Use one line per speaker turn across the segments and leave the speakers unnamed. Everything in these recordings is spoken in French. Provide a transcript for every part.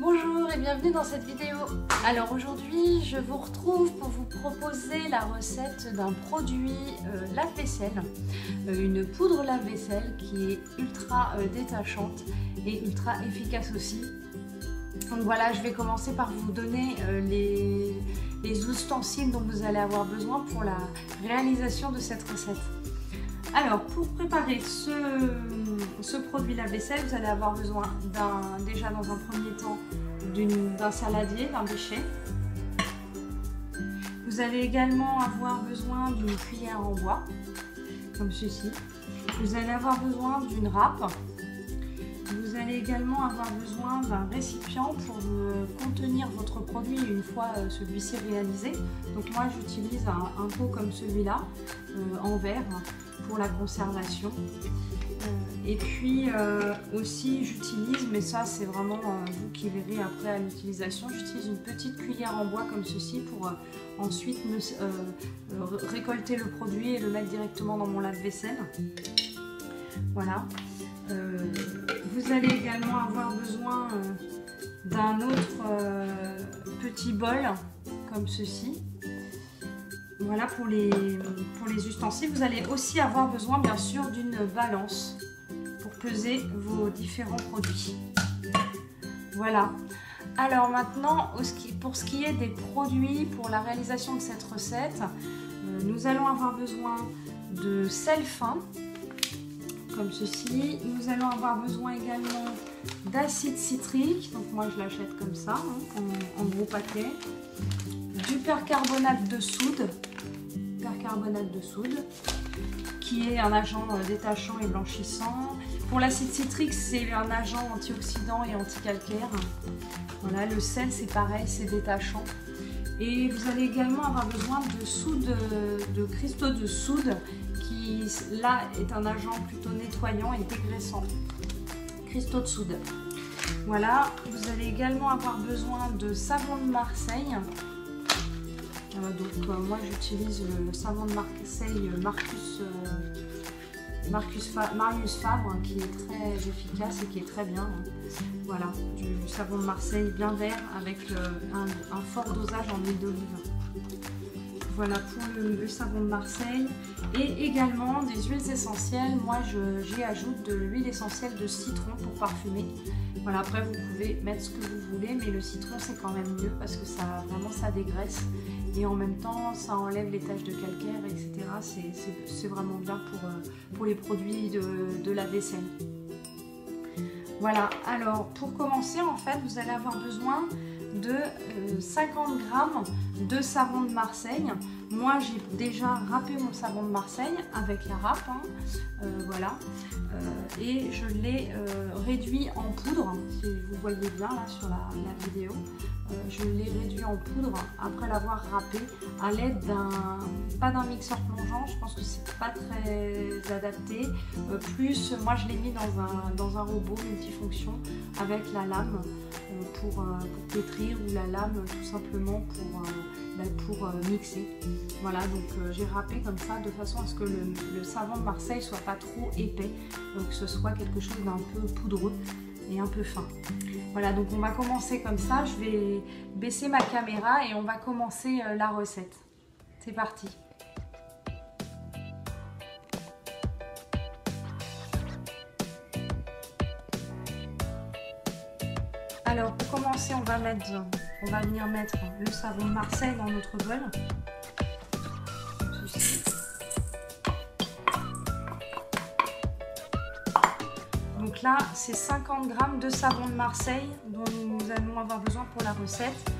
Bonjour et bienvenue dans cette vidéo. Alors aujourd'hui je vous retrouve pour vous proposer la recette d'un produit lave-vaisselle, une poudre lave-vaisselle qui est ultra détachante et ultra efficace aussi. Donc voilà, je vais commencer par vous donner les ustensiles dont vous allez avoir besoin pour la réalisation de cette recette. Alors pour préparer ce produit lave-vaisselle, vous allez avoir besoin déjà dans un premier temps d'un saladier, d'un béchet. Vous allez également avoir besoin d'une cuillère en bois, comme ceci. Vous allez avoir besoin d'une râpe. Vous allez également avoir besoin d'un récipient pour contenir votre produit une fois celui-ci réalisé. Donc moi j'utilise un pot comme celui-là, en verre, pour la conservation. Et puis aussi j'utilise, mais ça c'est vraiment vous qui verrez après à l'utilisation, j'utilise une petite cuillère en bois comme ceci pour ensuite récolter le produit et le mettre directement dans mon lave-vaisselle. Voilà. Vous allez également avoir besoin d'un autre petit bol comme ceci. Voilà pour les ustensiles. Vous allez aussi avoir besoin bien sûr d'une balance pour peser vos différents produits. Voilà. Alors maintenant, pour ce qui est des produits pour la réalisation de cette recette, nous allons avoir besoin de sel fin, comme ceci. Nous allons avoir besoin également d'acide citrique, donc moi je l'achète comme ça, hein, en gros paquet. Du percarbonate de soude, qui est un agent détachant et blanchissant. Pour l'acide citrique, c'est un agent antioxydant et anticalcaire. Voilà, le sel c'est pareil, c'est détachant. Et vous allez également avoir besoin de soude, de cristaux de soude, qui là est un agent plutôt nettoyant et dégraissant. Cristaux de soude. Voilà, vous allez également avoir besoin de savon de Marseille. Moi j'utilise le savon de Marseille Marius Fabre, qui est très efficace et qui est très bien. Voilà, du savon de Marseille bien vert avec un fort dosage en huile d'olive. Voilà pour le savon de Marseille. Et également des huiles essentielles. Moi j'y ajoute de l'huile essentielle de citron pour parfumer. Voilà, après vous pouvez mettre ce que vous voulez, mais le citron c'est quand même mieux parce que ça dégraisse. Et en même temps, ça enlève les taches de calcaire, etc. C'est vraiment bien pour les produits de la vaisselle. Voilà, alors pour commencer, en fait, vous allez avoir besoin de 50 g de savon de Marseille. Moi, j'ai déjà râpé mon savon de Marseille avec la râpe, hein, voilà. Et je l'ai réduit en poudre, si vous voyez bien là sur la vidéo. Je l'ai réduit en poudre après l'avoir râpé à l'aide pas d'un mixeur plongeant, je pense que c'est pas très adapté. Plus, moi je l'ai mis dans un robot multifonction avec la lame pour pétrir, ou la lame tout simplement pour mixer. Voilà, donc j'ai râpé comme ça de façon à ce que le savon de Marseille soit pas trop épais, que ce soit quelque chose d'un peu poudreux et un peu fin. Voilà, donc on va commencer comme ça. Je vais baisser ma caméra et on va commencer la recette. C'est parti. Alors pour commencer, on va venir mettre le savon de Marseille dans notre bol. Donc là, c'est 50 g de savon de Marseille dont nous allons avoir besoin pour la recette.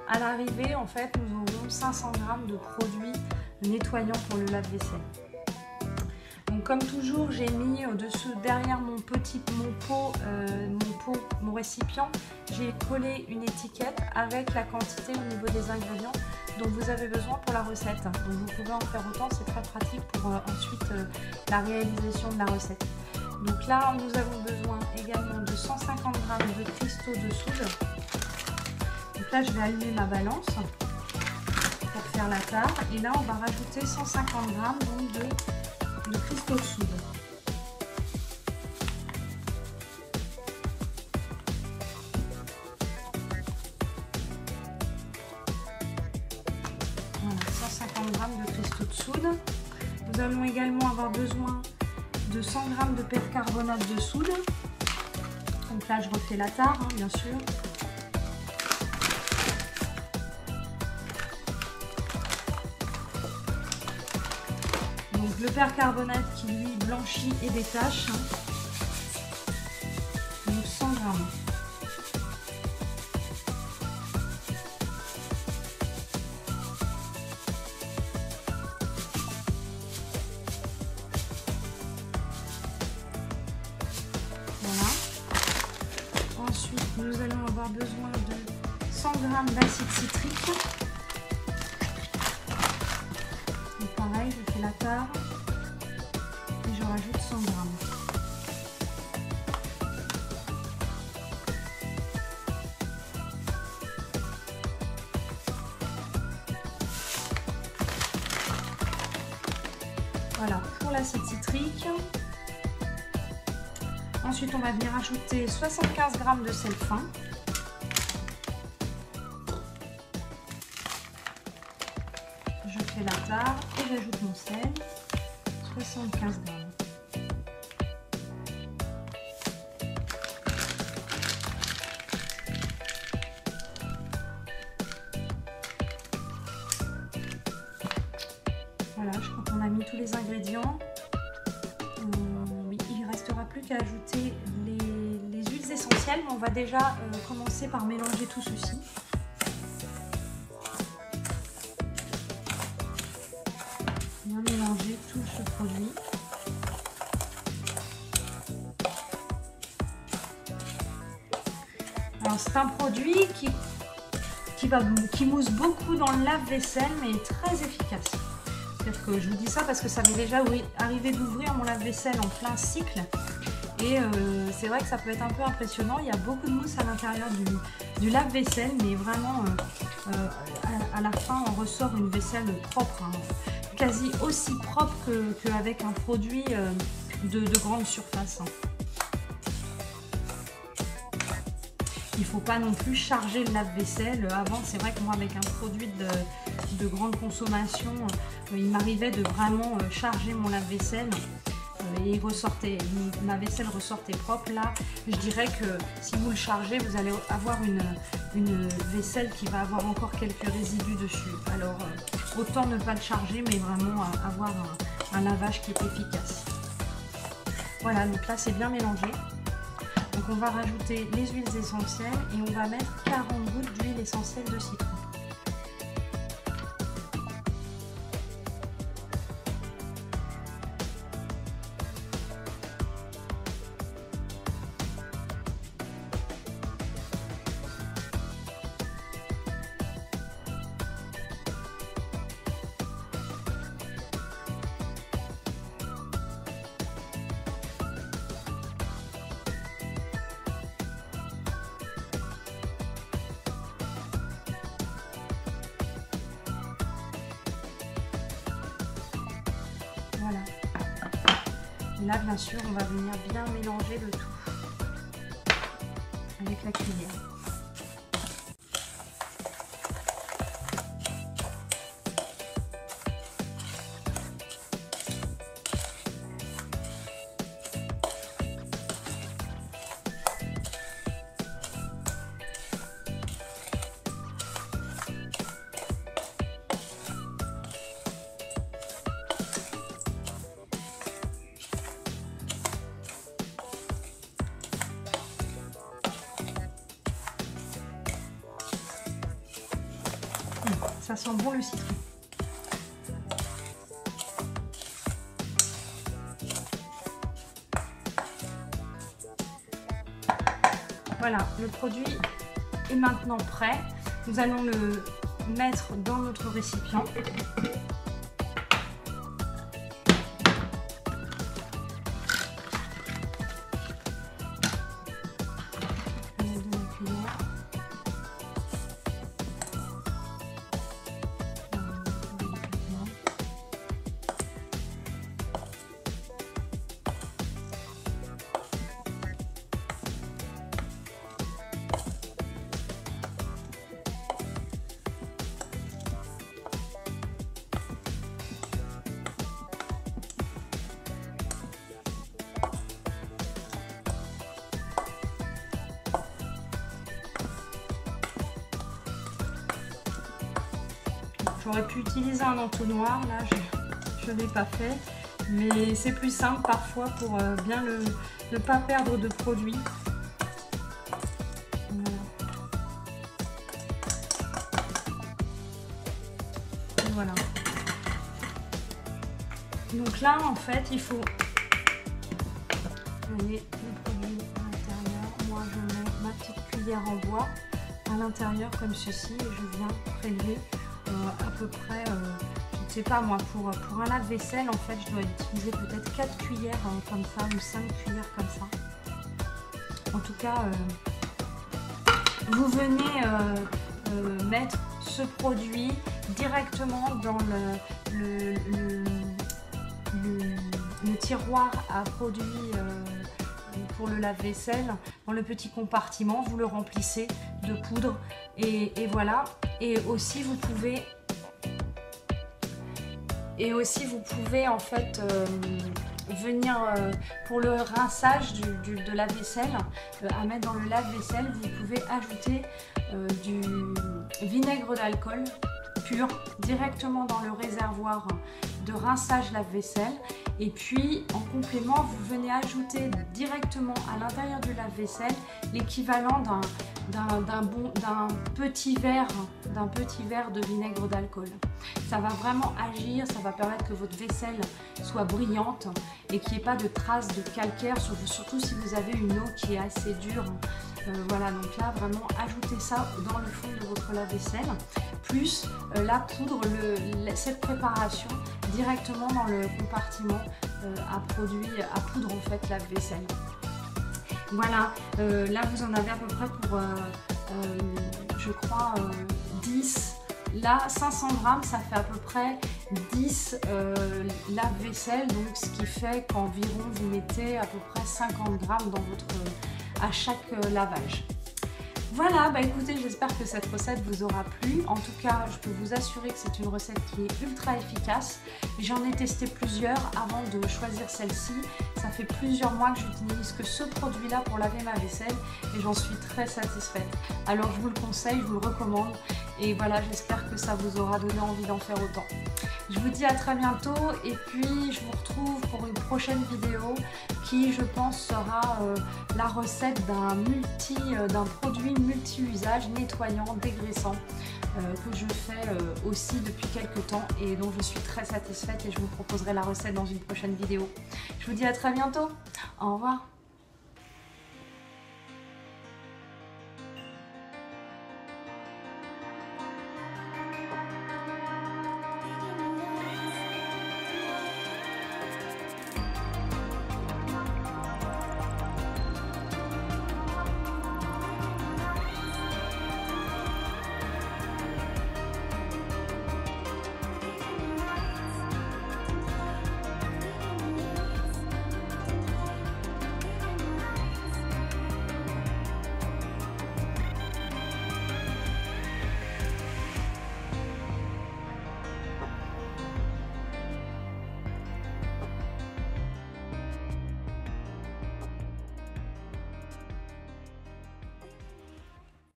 À l'arrivée, en fait, nous aurons 500 g de produits nettoyants pour le lave-vaisselle. Donc comme toujours, j'ai mis au-dessus, derrière mon récipient, j'ai collé une étiquette avec la quantité au niveau des ingrédients dont vous avez besoin pour la recette. Donc vous pouvez en faire autant, c'est très pratique pour ensuite la réalisation de la recette. Donc là, nous avons besoin également de 150 g de cristaux de soude. Donc là, je vais allumer ma balance pour faire la tare. Et là, on va rajouter 150 g donc de cristaux de soude. Nous allons également avoir besoin de 100 g de percarbonate de soude. Donc là, je refais la tare, hein, bien sûr. Donc le percarbonate qui lui blanchit et détache. Donc 100 g. Ensuite, nous allons avoir besoin de 100 g d'acide citrique. Donc pareil, je fais la tare et je rajoute 100 g. Voilà pour l'acide citrique. Ensuite, on va venir ajouter 75 g de sel fin. Je fais la tare et j'ajoute mon sel. 75 g. Voilà, je crois qu'on a mis tous les ingrédients. Il ne restera plus qu'à ajouter les huiles essentielles, mais on va déjà commencer par mélanger tout ceci. Bien mélanger tout ce produit. Alors c'est un produit qui mousse beaucoup dans le lave-vaisselle, mais est très efficace. C'est-à-dire que je vous dis ça parce que ça m'est déjà arrivé d'ouvrir mon lave-vaisselle en plein cycle. Et c'est vrai que ça peut être un peu impressionnant. Il y a beaucoup de mousse à l'intérieur du lave-vaisselle, mais vraiment à la fin on ressort une vaisselle propre, hein, quasi aussi propre qu'avec un produit de grande surface. Il ne faut pas non plus charger le lave-vaisselle. Avant, c'est vrai que moi, avec un produit de grande consommation, il m'arrivait de vraiment charger mon lave-vaisselle et ma vaisselle ressortait propre. Là, je dirais que si vous le chargez, vous allez avoir une vaisselle qui va avoir encore quelques résidus dessus. Alors, autant ne pas le charger, mais vraiment avoir un lavage qui est efficace. Voilà, donc là, c'est bien mélangé. Donc on va rajouter les huiles essentielles et on va mettre 40 gouttes d'huile essentielle de citron. Voilà. Et là, bien sûr, on va venir bien mélanger le tout avec la cuillère. Ça sent bon le citron. Voilà, le produit est maintenant prêt. Nous allons le mettre dans notre récipient. J'aurais pu utiliser un entonnoir, là je ne l'ai pas fait. Mais c'est plus simple parfois pour bien ne pas perdre de produit. Voilà. Donc là, en fait, il faut... Vous voyez, le produit à l'intérieur. Moi, je mets ma petite cuillère en bois à l'intérieur comme ceci et je viens prélever à peu près... je sais pas moi, pour un lave-vaisselle, en fait, je dois utiliser peut-être 4 cuillères comme ça, ou 5 cuillères comme ça. En tout cas, vous venez mettre ce produit directement dans le tiroir à produits pour le lave-vaisselle, dans le petit compartiment, vous le remplissez de poudre et voilà. Et aussi vous pouvez en fait venir pour le rinçage de la vaisselle, à mettre dans le lave-vaisselle, vous pouvez ajouter du vinaigre d'alcool pur directement dans le réservoir de rinçage lave-vaisselle. Et puis en complément, vous venez ajouter directement à l'intérieur du lave-vaisselle l'équivalent d'un petit verre de vinaigre d'alcool. Ça va vraiment agir, ça va permettre que votre vaisselle soit brillante et qu'il n'y ait pas de traces de calcaire, surtout si vous avez une eau qui est assez dure. Voilà, donc là vraiment ajoutez ça dans le fond de votre lave-vaisselle, plus la poudre, cette préparation directement dans le compartiment à poudre en fait lave-vaisselle. Voilà, là vous en avez à peu près pour je crois 10. Là 500 grammes, ça fait à peu près 10 lave-vaisselle, donc ce qui fait qu'environ vous mettez à peu près 50 grammes dans à chaque lavage. Voilà, bah écoutez, j'espère que cette recette vous aura plu. En tout cas, je peux vous assurer que c'est une recette qui est ultra efficace. J'en ai testé plusieurs avant de choisir celle-ci. Ça fait plusieurs mois que j'utilise que ce produit-là pour laver ma vaisselle et j'en suis très satisfaite. Alors je vous le conseille, je vous le recommande et voilà, j'espère que ça vous aura donné envie d'en faire autant. Je vous dis à très bientôt et puis je vous retrouve pour une prochaine vidéo qui, je pense, sera la recette d'un produit multi-usage nettoyant, dégraissant que je fais aussi depuis quelques temps et dont je suis très satisfaite et je vous proposerai la recette dans une prochaine vidéo. Je vous dis à très bientôt. Au revoir.